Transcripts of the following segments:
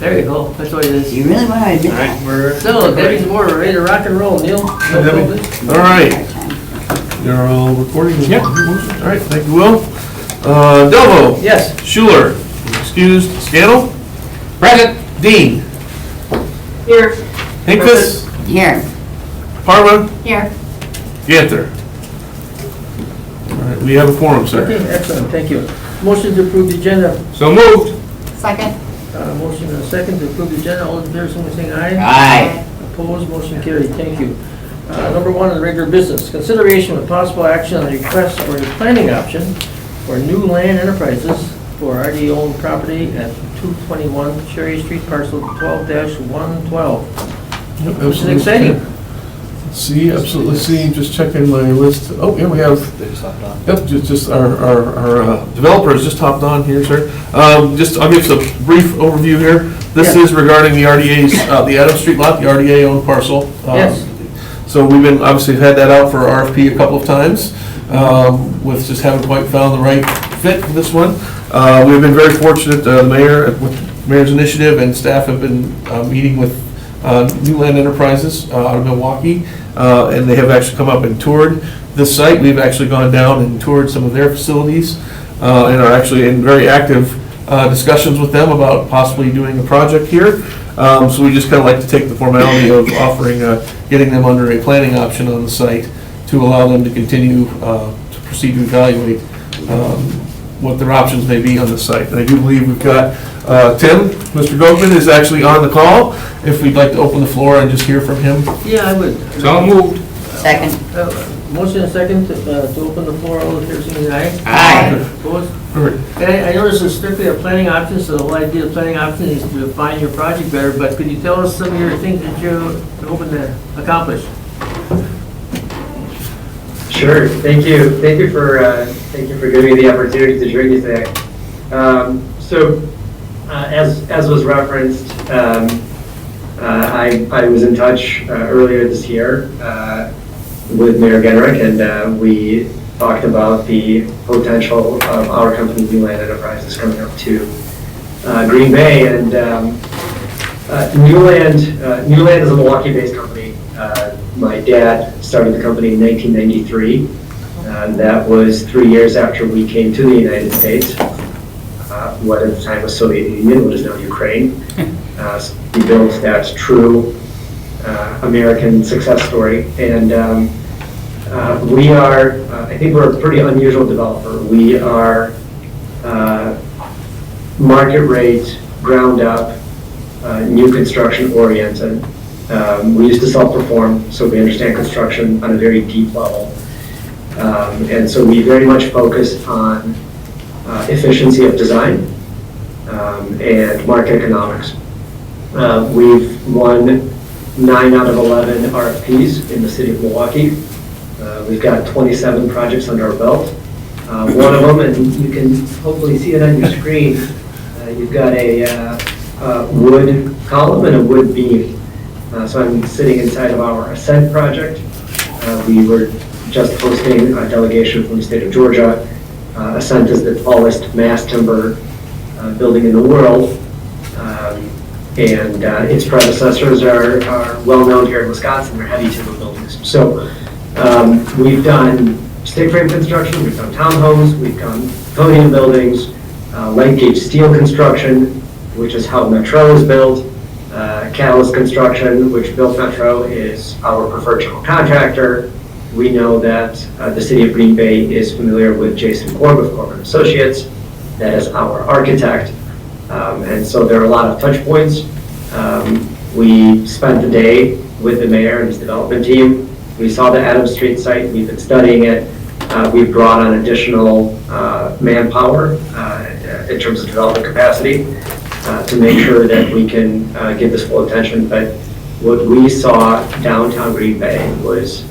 There you go, that's what it is. You really want to admit All right, that? we're. So, Debbie's more ready to rock and roll, Neil. Hi, Debbie. All right, you're all recording? Yep. All right, thank you, Will. Delvo. Yes. Schuler, excused. Scannell. Present. Dean. Here. Hinkvis. Here. Parma. Here. Ganther. All right, we have a quorum, sir. Okay, excellent, thank you. Motion to approve the agenda. So moved. Second. Motion and a second to approve the agenda. All in favor, someone saying aye. Aye. Opposed, motion carried, thank you. Number one on the regular business, consideration with possible action on the request for a planning option for new land enterprises for RD-owned property at 221 Cherry Street, parcel 12-112. Yep, This is absolutely. exciting. See, absolutely see, just checking my list. Oh, yeah, we have, yep, just our developers just hopped on here, sir. I'll give some brief overview here. This Yeah. is regarding the RDA's, the Adams Street lot, the RDA-owned parcel. Yes. So we've been, obviously had that out for RFP a couple of times, with just haven't quite found the right fit for this one. We've been very fortunate, the mayor, with mayor's initiative and staff have been meeting with New Land Enterprises out of Milwaukee, and they have actually come up and toured this site. We've actually gone down and toured some of their facilities, and are actually in very active discussions with them about possibly doing a project here. So we just kind of like to take the formality of offering, getting them under a planning option on the site to allow them to continue to proceed to evaluate what their options may be on the site. And I do believe we've got Tim, Mr. Goldman is actually on the call, if we'd like to open the floor and just hear from him. Yeah, I would. So moved. Second. Motion and second to open the floor. All in favor, saying aye. Aye. Opposed? Perfect. Okay, I know this is strictly a planning option, so the whole idea of planning option is to define your project better, but could you tell us some of your things that you're hoping to accomplish? Sure. Thank you. Thank you for giving me the opportunity to join you today. As was referenced, I was in touch earlier this year with Mayor Genrich, and we talked about the potential of our company, New Land Enterprises, coming up to Green Bay. And New Land is a Milwaukee-based company. My dad started the company in 1993. That was 3 years after we came to the United States. What at the time was Soviet Union, what is now Ukraine. We built that true American success story. And we are, I think we're a pretty unusual developer. We are market rate, ground up, new construction oriented. We used to self-perform, so we understand construction on a very deep level. And so we very much focus on efficiency of design and market economics. We've won 9 out of 11 RFPs in the city of Milwaukee. We've got 27 projects under our belt. One of them, and you can hopefully see it on your screen, you've got a wood column and a wood beam. So I'm sitting inside of our Ascent project. We were just hosting a delegation from the state of Georgia. Ascent is the tallest mass timber building in the world. And its predecessors are well known here in Wisconsin. They're heavy timber buildings. So we've done stick frame construction, we've done townhomes, we've done podium buildings, light gauge steel construction, which is how Metro is built. Catalyst Construction, which built Metro, is our preferred general contractor. We know that the city of Green Bay is familiar with Jason Korb of Korb & Associates. That is our architect. And so there are a lot of touch points. We spent the day with the mayor and his development team. We saw the Adams Street site. We've been studying it. We've brought on additional manpower in terms of development capacity to make sure that we can give this full attention. But what we saw downtown Green Bay was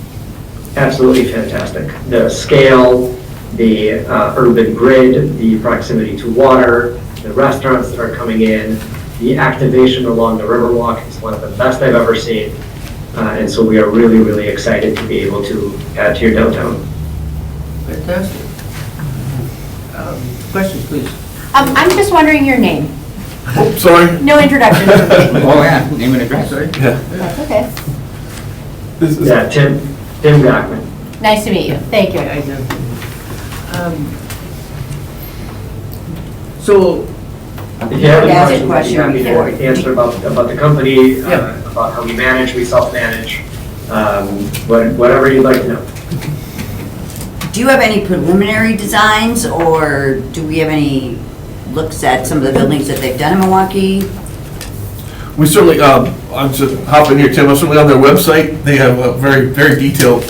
absolutely fantastic. The scale, the urban grid, the proximity to water, the restaurants that are coming in, the activation along the Riverwalk is one of the best I've ever seen. And so we are really, really excited to be able to add to your downtown. Fantastic. Questions, please. I'm just wondering your name. Oh, sorry. No introduction. Oh, yeah, name and address. Sorry. Yeah. That's okay. This is- Yeah, Tim Gockman. Nice to meet you. Thank you. I do. So, If you have any Ask a questions, I'd be happy question to answer about the company, Yeah. about how we manage, we self-manage, whatever you'd like to know. Do you have any preliminary designs, or do we have any looks at some of the buildings that they've done in Milwaukee? We certainly, I'm just hopping here, Tim, I'm certainly on their website, they have a very, very detailed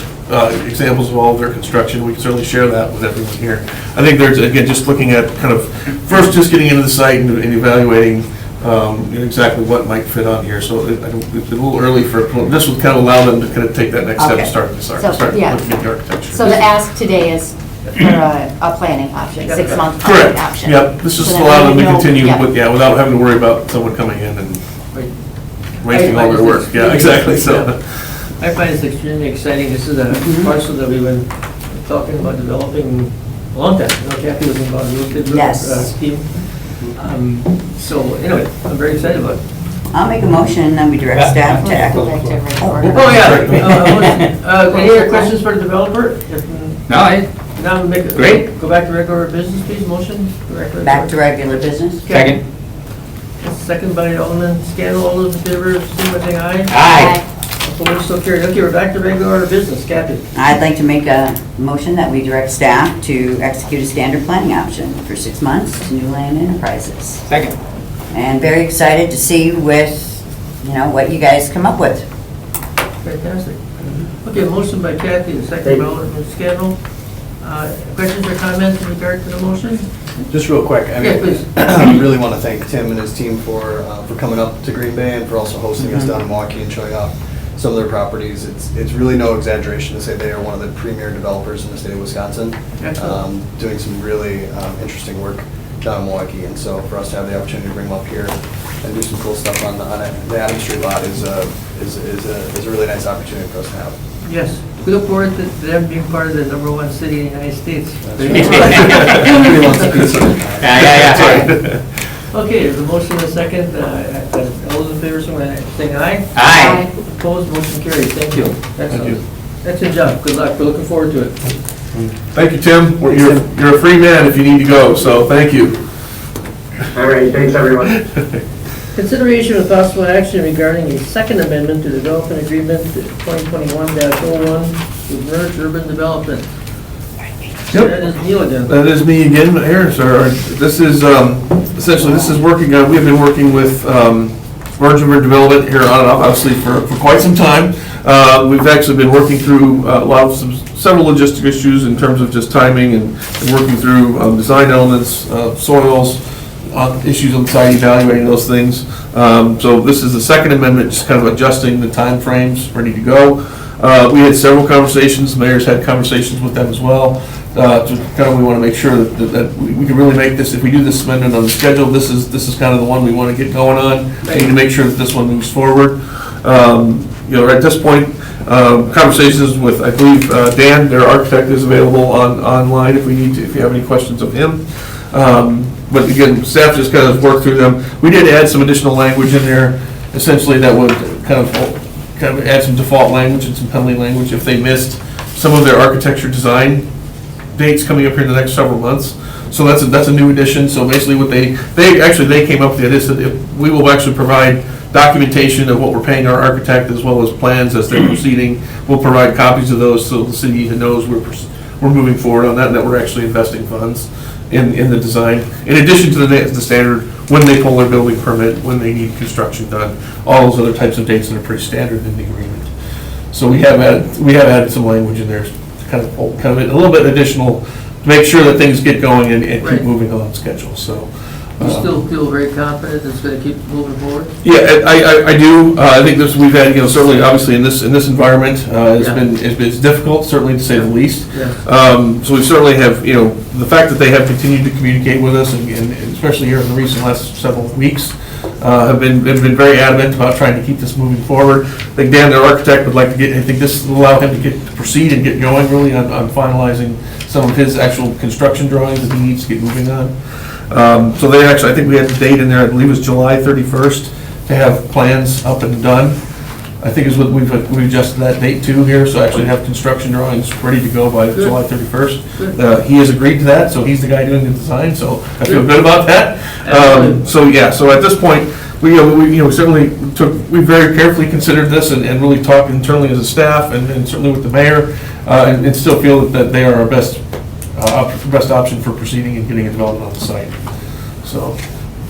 examples of all of their construction, we can certainly share that with everyone here. I think there's, again, just looking at kind of, first just getting into the site and evaluating exactly what might fit on here, so it's a little early for, this would kind of allow them to kind of take that next step and Okay. start looking yeah. at the architecture. So the ask today is for a planning option, 6-month planning Correct, option. yep, this just So then allow them we to know- continue yeah. with, without having to worry about someone coming in and Right. wasting I all their just work, yeah, exactly, so. Yeah. I find this extremely exciting. This is a parcel that we've been talking about developing a long time. You know, Kathy was involved in the group Yes. scheme. So anyway, I'm very excited about it. I'll make a motion that we direct staff to act. Go back to regular order. Oh, yeah. Any other questions for the developer? If No, Now make it. Great. Go back to regular business, please. Motion. Back to regular business. second. Second by Alderman Scannell. All those in favor, signify by saying aye. Aye. Opposed, so carried. Okay, we're back to regular order business. Kathy. I'd like to make a motion that we direct staff to execute a standard planning option for 6 months to New Land Enterprises. Second. And very excited to see what you guys come up with. Fantastic. Okay, motion by Kathy, and second by Alderman Scannell. Questions or comments in regard to the motion? Just real quick, I Yeah, mean, please. I really want to thank Tim and his team for coming up to Green Bay and for also hosting us down in Milwaukee and showing off some of their properties. It's really no exaggeration to say they are one of the premier developers in the state of Wisconsin, doing some really interesting work down in Milwaukee. And so for us to have the opportunity to bring them up here and do some cool stuff on the Adams Street lot is a really nice opportunity for us to have. Yes, we look forward to them being part of the #1 city in the United States. Everybody wants a piece of it. Yeah. Okay, there's a motion and a second. All those in favor, saying aye. Aye. Opposed, motion carries. Thank you. Excellent. Excellent job. Good luck. We're looking forward to it. Thank you, Tim. You're a free man if you need to go, so thank you. All right, thanks, everyone. Consideration of possible action regarding a second amendment to the development agreement 2021-01 with Merge Urban Development. Yep. That is Neil again. That is me again, Mayor, sir. This is, essentially, this is working, we've been working with Merge Urban Development here on and off, obviously, for quite some time. We've actually been working through several logistic issues in terms of just timing and working through design elements, soils, issues on site, evaluating those things. So this is the second amendment, just kind of adjusting the timeframes, ready to go. We had several conversations, the mayor's had conversations with them as well. We want to make sure that we can really make this, if we do this amendment on the schedule, this is kind of the one we want to get going on. We need to make sure that this one moves forward. At this point, conversations with, I believe, Dan, their architect, is available online if you have any questions of him. But again, staff just kind of worked through them. We did add some additional language in there, essentially, that would kind of add some default language and some penalty language if they missed some of their architecture design dates coming up here in the next several months. So that's a new addition. So basically what they came up with the idea that we will actually provide documentation of what we're paying our architect as well as plans as they're proceeding. We'll provide copies of those so the city knows we're moving forward on that and that we're actually investing funds in the design. In addition to the standard, when they pull their building permit, when they need construction done, all those other types of dates that are pretty standard in the agreement. So we have added some language in there to kind of a little bit additional to make sure that things get going and Right. keep moving on schedule. So. You still feel very confident it's going to keep moving forward? Yeah, I do. I think we've had, certainly, obviously, in this environment, Yeah. it's difficult, certainly to say the least. Yeah. So we certainly have, the fact that they have continued to communicate with us, and especially here in the recent last several weeks, have been very adamant about trying to keep this moving forward. I think Dan, their architect, would like to I think this will allow him to proceed and get going really on finalizing some of his actual construction drawings that he needs to get moving on. So they actually, I think we had the date in there, I believe it was July 31st, to have plans up and done. I think is what we've adjusted that date to here, so I actually have construction drawings ready to go by Good. July 31st. Good. He has agreed to that, so he's the guy doing the design, so I feel good about that. Absolutely. So yeah, so at this point, we certainly we very carefully considered this and really talked internally as a staff and certainly with the mayor, and still feel that they are our best option for proceeding and getting a development on the site. So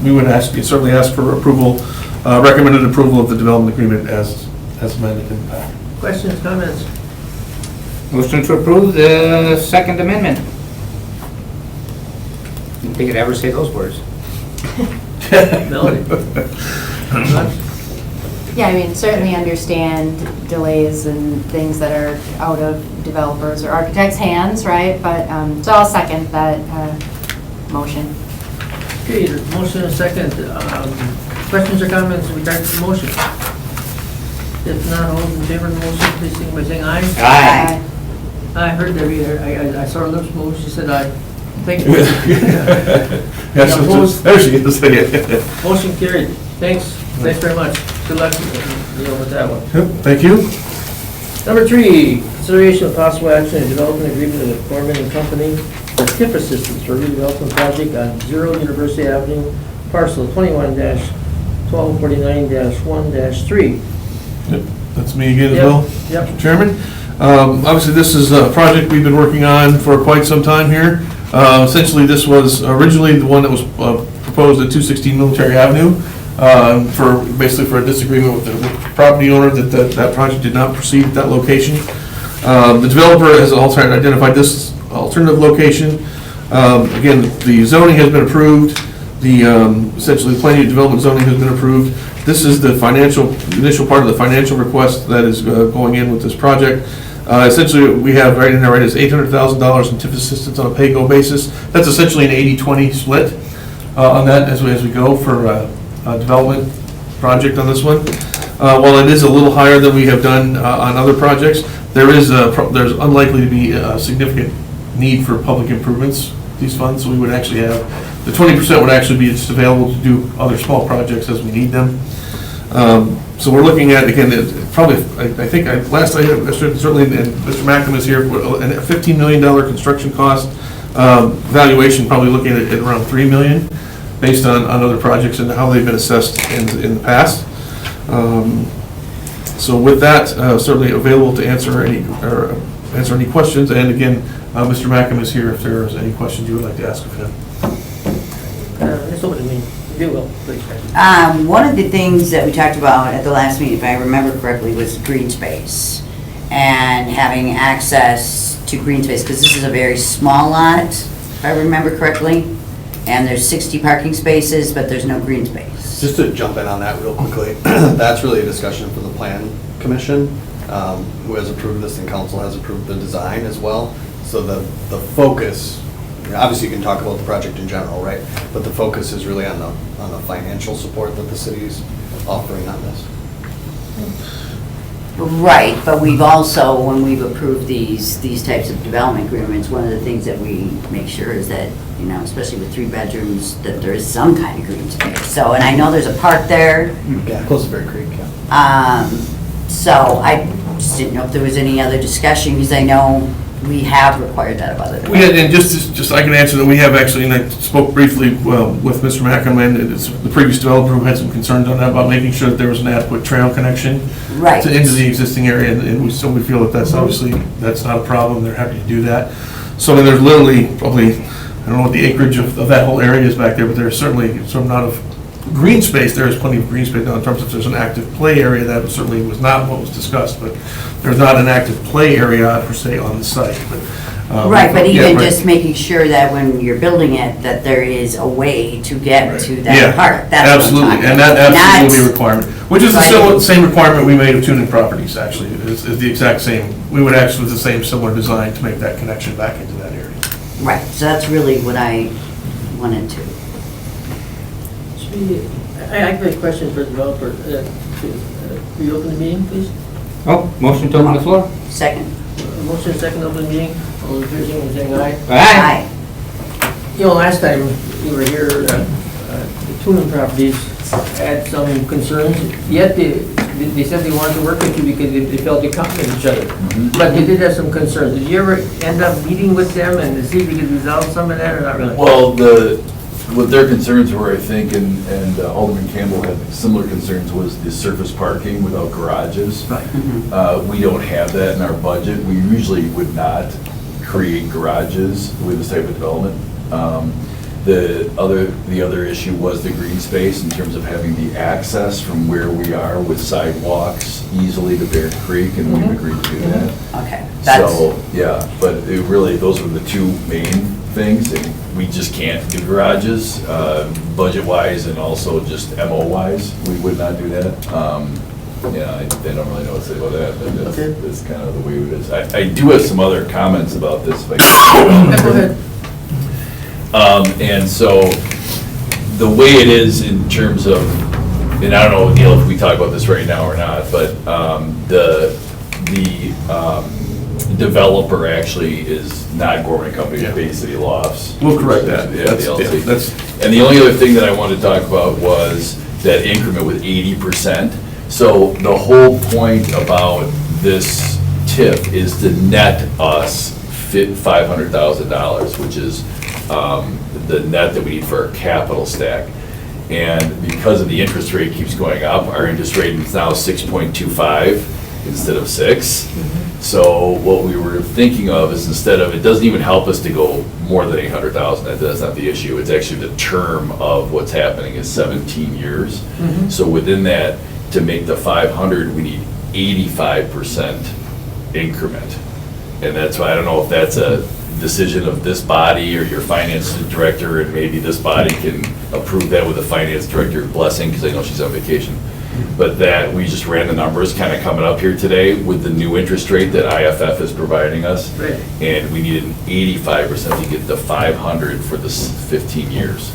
we would certainly ask for approval, recommended approval of the development agreement as amended in the packet. Questions, comments? Motion to approve the second amendment. I don't think I'd ever say those words. Melody? Yeah, I mean, certainly understand delays and things that are out of developers or architects' hands, right? But, so I'll second that motion. Okay, motion and second. Questions or comments regarding the motion? If not, all those in favor of the motion, please signify by saying aye. Aye. I heard that, I saw her lips move, she said aye. Thank you. Yes, Opposed? there she is. Motion carried. Thanks very much. Good luck with that one. Yep, thank you. Number 3, consideration of possible action and development agreement with Foreman and Company for tip assistance for redevelopment project on 0 University Avenue, parcel 21-1249-1-3. Yep, that's me again as Yep, well. yep. Mr. Chairman. Obviously, this is a project we've been working on for quite some time here. Essentially, this was originally the one that was proposed at 216 Military Avenue, basically for a disagreement with the property owner that project did not proceed at that location. The developer has also identified this alternative location. Again, the zoning has been approved. Essentially, the planning and development zoning has been approved. This is the initial part of the financial request that is going in with this project. Essentially, we have right in there, right, is $800,000 in TIF assistance on a pay-go basis. That's essentially an 80-20 split on that as we go for a development project on this one. While it is a little higher than we have done on other projects, there's unlikely to be a significant need for public improvements, these funds. So we would actually have, the 20% would actually be just available to do other small projects as we need them. So we're looking at, again, probably, I think, last I had, certainly, and Mr. Macklem is here, a $15 million construction cost valuation, probably looking at around $3 million, based on other projects and how they've been assessed in the past. So with that, certainly available to answer any questions. And again, Mr. Macklem is here if there is any questions you would like to ask of him. It's open to me. You will, please. One of the things that we talked about at the last meeting, if I remember correctly, was green space and having access to green space, because this is a very small lot, if I remember correctly, and there's 60 parking spaces, but there's no green space. Just to jump in on that real quickly, that's really a discussion for the Plan Commission, who has approved this, and council has approved the design as well. So the focus, obviously you can talk about the project in general, right? But the focus is really on the financial support that the city's offering on this. Right, but we've also, when we've approved these types of development agreements, one of the things that we make sure is that, especially with 3 bedrooms, that there is some kind of green space. So, and I know there's a park there. Yeah, close to Bear Creek, yeah. So I just didn't know if there was any other discussion, because I know we have required that of other We had, and just I can answer that, we have actually, and I spoke briefly with Mr. Macklem, and it's the previous developer who had some concerns on that, about making sure that there was an adequate trail connection Right. into the existing area, and we feel that that's obviously, that's not a problem, they're happy to do that. So I mean, there's literally probably, I don't know what the acreage of that whole area is back there, but there's certainly some amount of green space. There is plenty of green space now in terms of there's an active play area. That certainly was not what was discussed, but there's not an active play area per se on the site. But, Right, but yeah, even right. just making sure that when you're building it, that there is a way to get to Yeah, that park. That's what I'm absolutely, talking and that about. absolutely will be a Not- requirement, which is the same requirement we made of tuning properties, actually, is the exact same. We would actually, with the same similar design to make that connection back into that area. Right, so that's really what I wanted to. I have a question for the developer. Will you open the meeting, please? Oh, motion to open the floor? Second. Motion second, open the meeting. All those in favor, saying aye. Aye. You know, last time you were here, the Tunin Properties had some concerns, yet they said they wanted to work with you because they felt they complement each other. But they did have some concerns. Did you ever end up meeting with them and to see if you could resolve some of that or not really? Well, what their concerns were, I think, and Alderman Campbell had similar concerns, was the surface parking without garages. Right. We don't have that in our budget. We usually would not create garages with this type of development. The other issue was the green space in terms of having the access from where we are with sidewalks easily to Bear Creek, and we've agreed to do that. Okay, that's, So, yeah, but it really, those were the two main things, and we just can't do garages, budget-wise and also just MO-wise, we would not do that. Yeah, I don't really know what to say about that, but that's kind of the way it is. I do have some other comments about this, if I can. Go ahead. And so, the way it is in terms of, and I don't know, Neil, if we talk about this right now or not, but the developer actually is not Gorman Company, it's Bay City Lofts. We'll correct that. Yeah, the LLC. That's, And the only other thing that I wanted to talk about was that increment with 80%. So the whole point about this TIF is to net us $500,000, which is the net that we need for our capital stack. And because of the interest rate keeps going up, our interest rate is now 6.25 instead of 6. So what we were thinking of is, instead of, it doesn't even help us to go more than 800,000, that's not the issue. It's actually the term of what's happening is 17 years. So within that, to make the 500, we need 85% increment. And that's why, I don't know if that's a decision of this body or your finance director, and maybe this body can approve that with the finance director's blessing, because I know she's on vacation. But that, we just ran the numbers kind of coming up here today with the new interest rate that IFF is providing us. Right. And we needed an 85% to get the 500 for this 15 years.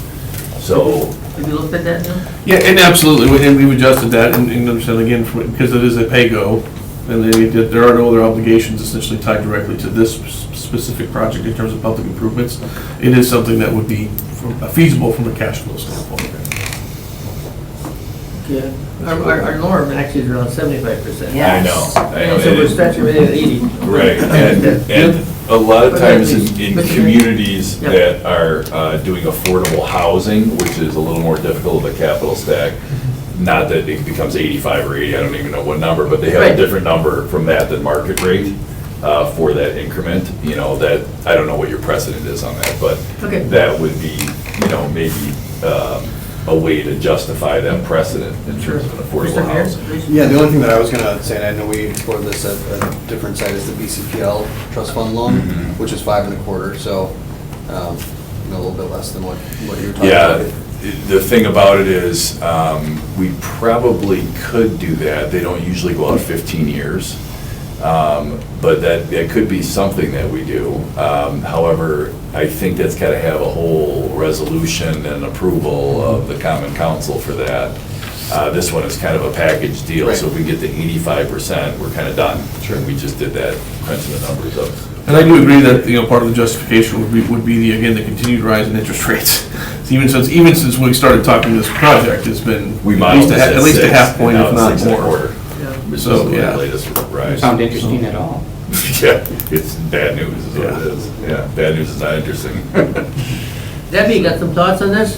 So, Have you looked at that now? yeah, and absolutely, and we've adjusted that, and understand again, because it is a pay-go, and there are no other obligations essentially tied directly to this specific project in terms of public improvements. It is something that would be feasible from a cash flow standpoint. Yeah. Our norm actually is around 75%. Yeah. I know. And so we're stretching it at 80. right, and a lot of times in communities Yeah. that are doing affordable housing, which is a little more difficult with a capital stack, not that it becomes 85 or 80, I don't even know what number, but they have Right. a different number from that than market rate for that increment, that, I don't know what your precedent is on that, but Okay. that would be, maybe a way to justify that precedent in terms of an affordable Mr. Mayor, housing. please. Yeah, the only thing that I was gonna say, and I know we explored this at a different site, is the BCPL trust fund loan, which is 5.25, so, a little bit less than what you were talking Yeah, about. the thing about it is, we probably could do that. They don't usually go out 15 years. But that could be something that we do. However, I think that's got to have a whole resolution and approval of the Common Council for that. This one is kind of a package deal, so if we get to 85%, we're kind of done. Sure. We just did that, crunching the numbers up. And I do agree that, part of the justification would be the continued rise in interest rates. Even since we started talking this project, it's been We at modeled least this at a 6, half point, and if now it's not 6.25. more. Which So, is yeah. the latest rise. Sound interesting at all? Yeah, it's bad news is what it is. Yeah, bad news is not interesting. Debbie, got some thoughts on this?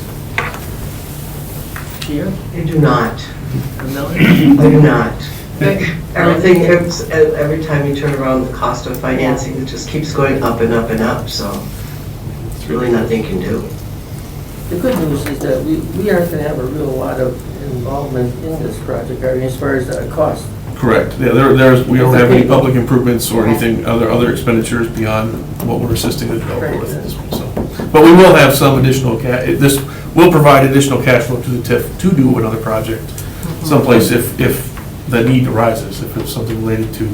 Here? I do not. Melanie? I do not. Okay. Everything, every time you turn around, the cost of financing, it just keeps going up and up and up, so it's really nothing you can do. The good news is that we aren't going to have a real lot of involvement in this project, as far as cost. Correct. Yeah, we don't have any public improvements or anything, other expenditures beyond what we're assisting the developer with at this point, so. But we will have some additional this will provide additional cash flow to the TIF to do another project someplace if the need arises, if it's something related to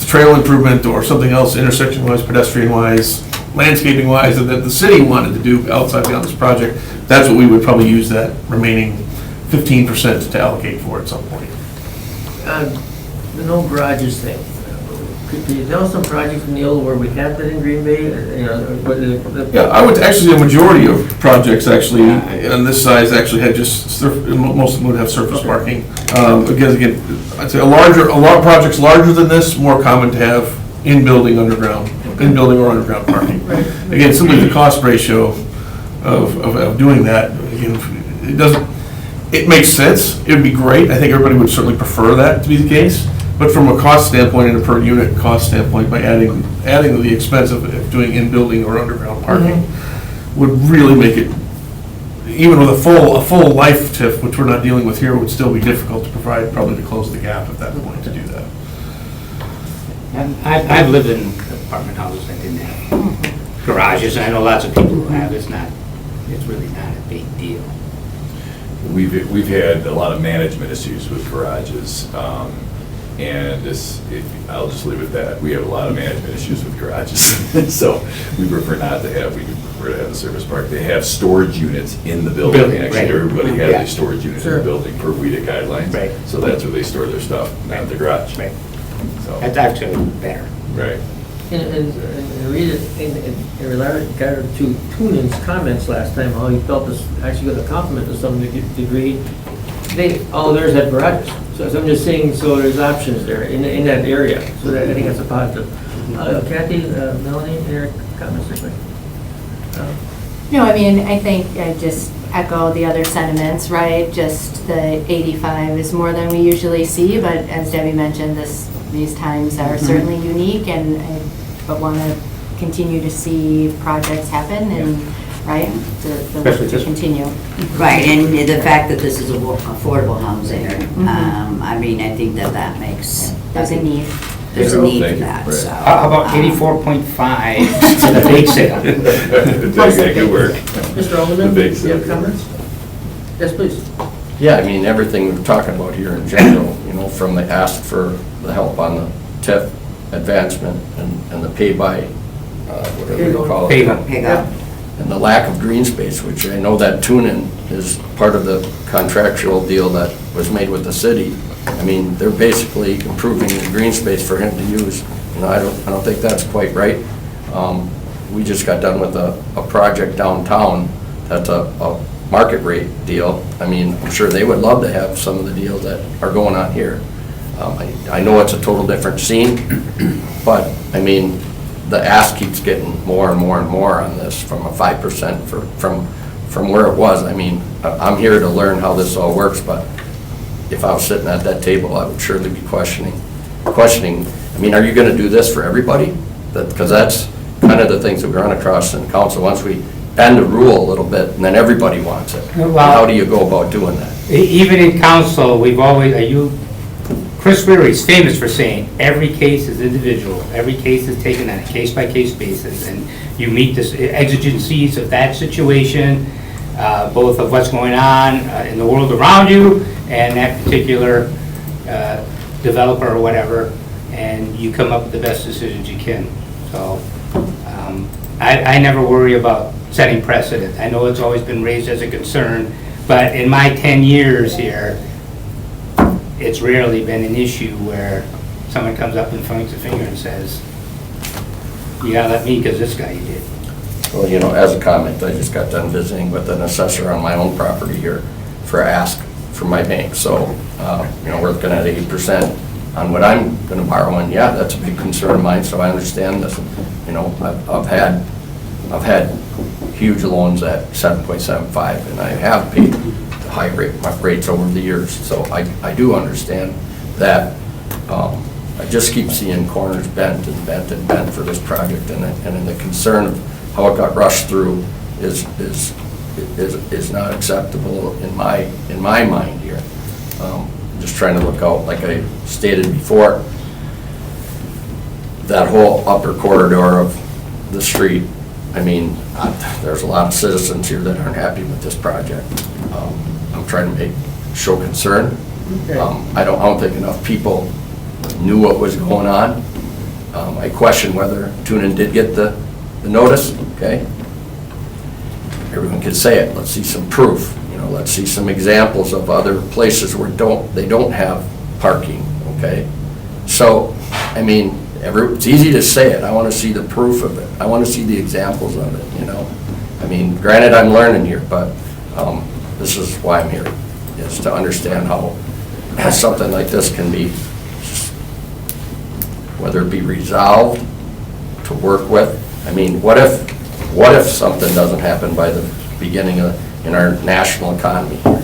trail improvement or something else, intersection-wise, pedestrian-wise, landscaping-wise, that the city wanted to do outside beyond this project. That's what we would probably use that remaining 15% to allocate for at some point. The no garages thing. Could you tell us some projects, Neil, where we have that in Green Bay? You know, Yeah, I would, actually, a majority of projects actually, on this size, actually had just, most of them would have surface parking. Again, I'd say a lot of projects larger than this, more common to have in-building or underground parking. Again, simply the cost ratio of doing that, again, it makes sense, it would be great, I think everybody would certainly prefer that to be the case, but from a cost standpoint and a per unit cost standpoint, by adding the expense of doing in-building or underground parking, would really make it, even with a full life TIF, which we're not dealing with here, would still be difficult to provide, probably to close the gap at that point to do that. And I've lived in apartment houses that didn't have garages, and I know lots of people who have. It's really not a big deal. We've had a lot of management issues with garages, and I'll just leave it at that. We have a lot of management issues with garages, so we prefer not to have. We prefer to have a service park. They have storage units in the building. Actually, right. everybody has Yeah. a storage unit in the building per WIDA guidelines. Right. So that's where they store their stuff, not the garage. Right. So, That's actually better. right. And read it in regard to Tunin's comments last time, how he felt this actually got a compliment to some degree. All theirs have garages. So I'm just saying, so there's options there in that area. So I think that's a positive. Kathy, Melanie, any comments? No, I mean, I think I just echo the other sentiments, right? Just the 85 is more than we usually see, but as Debbie mentioned, these times are certainly unique, but want to continue to see projects happen and, right, the work to continue. Right, and the fact that this is affordable housing, I mean, I think that makes. There's a need. There's a need for Thank you. that, Right. so. How about 84.5 for the bake sale? That could work. Mr. Alderman, The do big you have city. comments? Yes, please. Yeah, I mean, everything we're talking about here in general, from the ask for the help on the TIF advancement and the pay by, whatever you call it. Pay-go. Pick up. And the lack of green space, which I know that Tunin is part of the contractual deal that was made with the city. I mean, they're basically improving the green space for him to use. I don't think that's quite right. We just got done with a project downtown that's a market rate deal. I mean, I'm sure they would love to have some of the deals that are going on here. I know it's a total different scene, but, I mean, the ask keeps getting more and more and more on this from a 5% from where it was. I mean, I'm here to learn how this all works, but if I was sitting at that table, I would surely be questioning. I mean, are you going to do this for everybody? Because that's kind of the things that we run across in council. Once we bend the rule a little bit, and then everybody wants it. Well- How do you go about doing that? Even in council, we've always, Chris Weary's famous for saying, every case is individual, every case is taken on a case-by-case basis, and you meet the exigencies of that situation, both of what's going on in the world around you, and that particular developer or whatever, and you come up with the best decisions you can. So, I never worry about setting precedent. I know it's always been raised as a concern, but in my 10 years here, it's rarely been an issue where someone comes up and points a finger and says, you gotta let me because this guy you did. Well, as a comment, I just got done visiting with an assessor on my own property here for ask for my bank. So, we're looking at 8% on what I'm gonna borrow, and yeah, that's a big concern of mine, so I understand this. I've had huge loans at 7.75, and I have paid high rates over the years, so I do understand that. I just keep seeing corners bent and bent and bent for this project, and the concern of how it got rushed through is not acceptable in my mind here. Just trying to look out, like I stated before, that whole upper corridor of the street. I mean, there's a lot of citizens here that aren't happy with this project. I'm trying to show concern. I don't think enough people knew what was going on. I question whether Tunin did get the notice, okay? Everyone can say it, let's see some proof, let's see some examples of other places where they don't have parking, okay? So, I mean, It's easy to say it, I want to see the proof of it, I want to see the examples of it, you know? I mean, granted, I'm learning here, but this is why I'm here, is to understand how something like this can be, whether it be resolved, to work with. I mean, what if something doesn't happen by the beginning of, in our national economy here?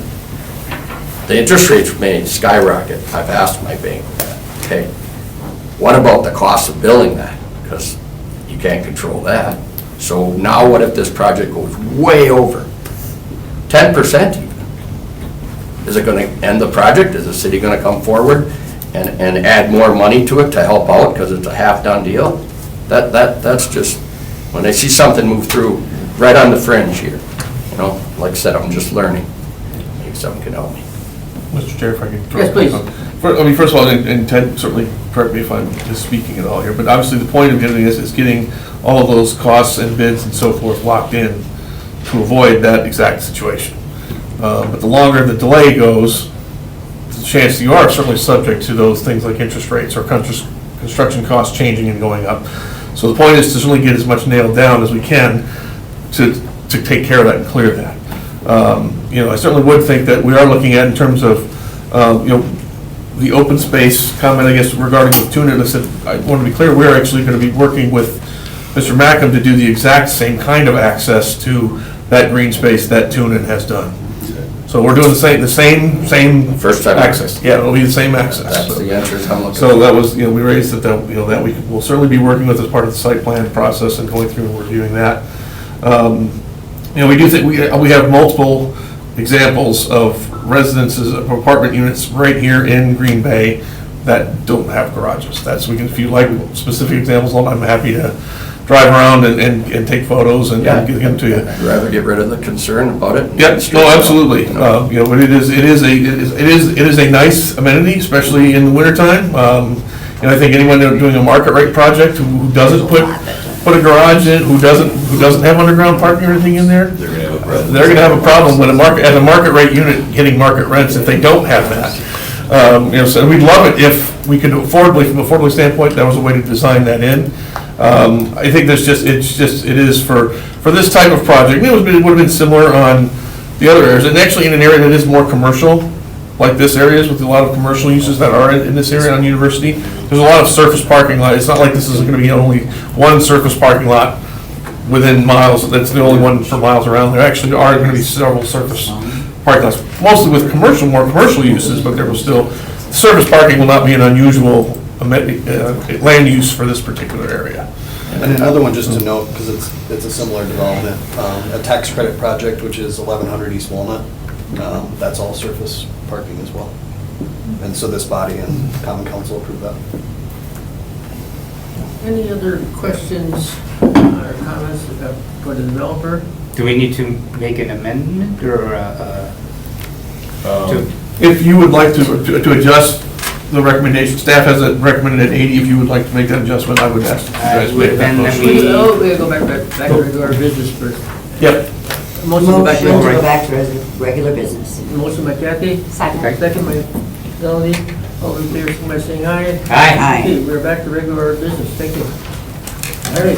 The interest rates may skyrocket. I've asked my bank that, okay? What about the cost of building that? Because you can't control that. So now what if this project goes way over? 10% even. Is it gonna end the project? Is the city gonna come forward and add more money to it to help out because it's a half-done deal? That's just, when I see something move through right on the fringe here, you know, like I said, I'm just learning. Maybe someone can help me. Mr. Chair, if I could. Yes, please. First of all, and Ted, certainly correct me if I'm misspeaking at all here, but obviously the point of getting this is getting all of those costs and bids and so forth locked in to avoid that exact situation. But the longer the delay goes, the chance you are certainly subject to those things like interest rates or construction costs changing and going up. So the point is to certainly get as much nailed down as we can to take care of that and clear that. You know, I certainly would think that we are looking at in terms of, you know, the open space comment, I guess, regarding the Tunin. I said, I want to be clear, we're actually going to be working with Mr. Mackham to do the exact same kind of access to that green space that Tunin has done. So we're doing the same First time access. Yeah, it'll be the same access. That's the answer I'm looking for. So that was, you know, we raised it, that, you know, that we will certainly be working with as part of the site plan process and going through and reviewing that. You know, we do think, we have multiple examples of residences, of apartment units right here in Green Bay that don't have garages. That's, we can, if you like specific examples, I'm happy to drive around and take photos and get them to you. I'd rather get rid of the concern about it. Yeah, no, absolutely. You know, but it is a nice amenity, especially in the wintertime. And I think anyone doing a market rate project who doesn't put a garage in, who doesn't have underground parking or anything in there, they're gonna have a problem with as a market rate unit getting market rents if they don't have that. You know, so we'd love it if we could affordably, from an affordability standpoint, that was a way to design that in. I think it is for this type of project. It would have been similar on the other areas, and actually in an area that is more commercial, like this area is, with a lot of commercial uses that are in this area on University. There's a lot of surface parking lot. It's not like this is going to be only one surface parking lot within miles. That's the only one for miles around. There actually are going to be several surface parking lots, mostly with more commercial uses, but there will still, surface parking will not be an unusual land use for this particular area. And another one, just to note, because it's a similar development, a tax credit project, which is 1100 East Walnut, that's all surface parking as well. And so this body and Common Council approved that. Any other questions or comments for the developer? Do we need to make an amendment or If you would like to adjust the recommendation, staff has it recommended at 80. If you would like to make that adjustment, I would ask you guys to make that motion. We'll go back to our business first. Yep. Motion to Go back to regular business. Motion by Kathy. Second. Second by Melanie. All in favor, signify by saying aye. Aye. Okay, we're back to regular business. Thank you. All right.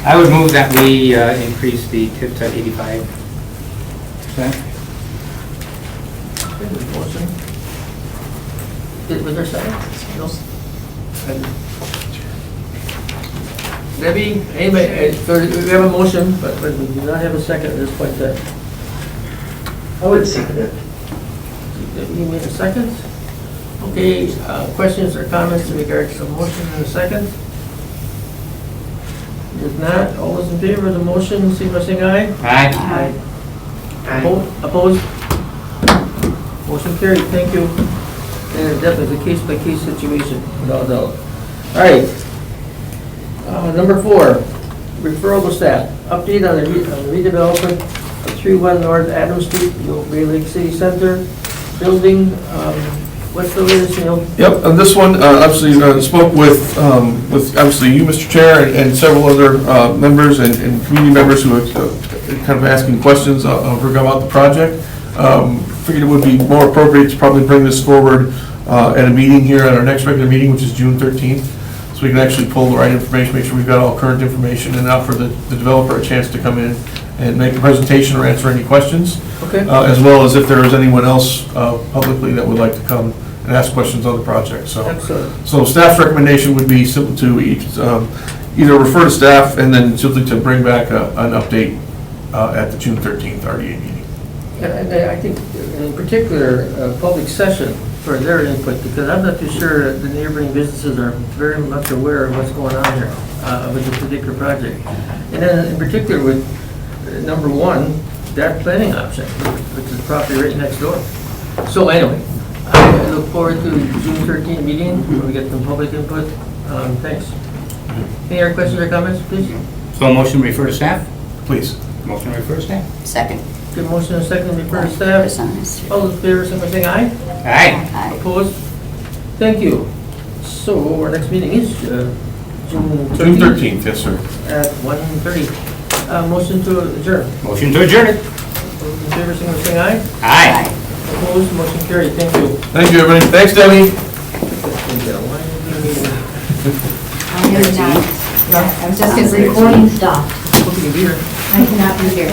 I would move that we increase the tip to 85%. Motion. Was there a second? No? Debbie, anybody, so we have a motion, but we do not have a second at this point. I would second it. You made a second? Okay, questions or comments in regards to the motion and a second? If not, all those in favor of the motion, signify by saying aye. Aye. Opposed? Motion carried, thank you. And definitely a case-by-case situation, without doubt. All right. Number 4, referral to staff. Update on the redevelopment of 31 North Adams Street, the Oak Bay Lake City Center building. What's the latest, Neil? Yep, and this one, obviously, spoke with obviously you, Mr. Chair, and several other members and community members who are kind of asking questions about the project. Figured it would be more appropriate to probably bring this forward at a meeting here, at our next regular meeting, which is June 13th. So so we can actually pull the right information, make sure we've got all current information, and offer the developer a chance to come in and make a presentation or answer any questions. Okay. As well as if there is anyone else publicly that would like to come and ask questions on the project, so. Excellent. So staff's recommendation would be simple to either refer to staff and then simply to bring back an update at the June 13th RDA meeting. And I think in particular, a public session for their input, because I'm not too sure that the neighboring businesses are very much aware of what's going on here with this particular project. And then in particular with number one, that planning option, which is property right next door. So anyway, I look forward to the June 13th meeting where we get some public input. Thanks. Any other questions or comments, please? So motion to refer to staff? Please. Motion to refer to staff? Second. Good motion and second to refer to Chris staff. on this. All those in favor, signify by saying aye. Aye. Aye. Opposed? Thank you. So our next meeting is June June 13th 13th, yes, sir. at 1:30. Motion to adjourn. Motion to adjourn it? Those in favor, signify by saying aye. Aye. Opposed? Motion carried. Thank you. Thank you, everybody. Thanks, Debbie. I'm here tonight. I was just recording stuff. Hope you can be here. I cannot be here.